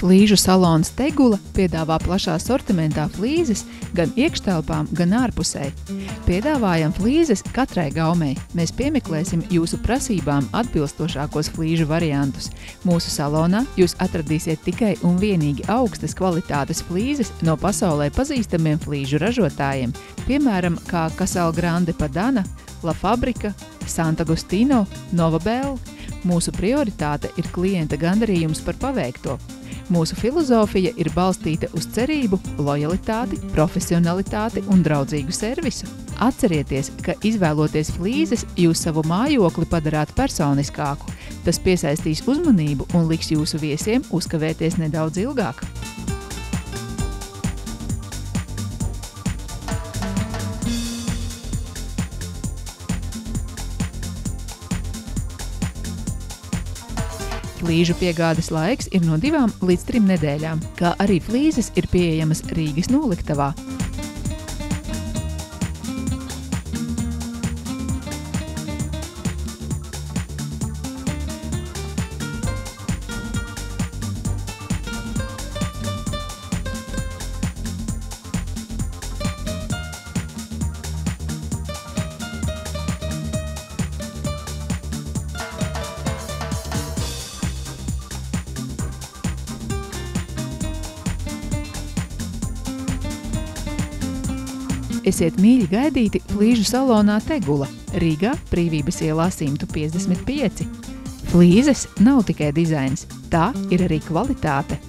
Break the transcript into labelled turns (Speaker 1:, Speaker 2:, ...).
Speaker 1: Flīžu salons Tegula piedāvā plašā sortimentā flīzes gan iekštelpām, gan ārpusē. Piedāvājam flīzes katrai gaumei. Mēs piemeklēsim jūsu prasībām atbilstošākos flīžu variantus. Mūsu salonā jūs atradīsiet tikai un vienīgi augstas kvalitātes flīzes no pasaulē pazīstamiem flīžu ražotājiem, piemēram, kā Casal Grande Padana, La Fabrika, Sant'Agostino, Novabel. Mūsu prioritāte ir klienta gandarījums par paveikto. Mūsu filozofija ir balstīta uz cerību, lojalitāti, profesionalitāti un draudzīgu servisu. Atcerieties, ka izvēloties flīzes, jūs savu mājokli padarāt personiskāku. Tas piesaistīs uzmanību un liks jūsu viesiem uzkavēties nedaudz ilgāk. Flīžu piegādes laiks ir no 2 līdz 3 nedēļām, kā arī flīzes ir pieejamas Rīgas noliktavā. Esiet mīļi gaidīti flīžu salonā Tegula, Rīgā, Brīvības ielā 155. Flīzes nav tikai dizains, tā ir arī kvalitāte.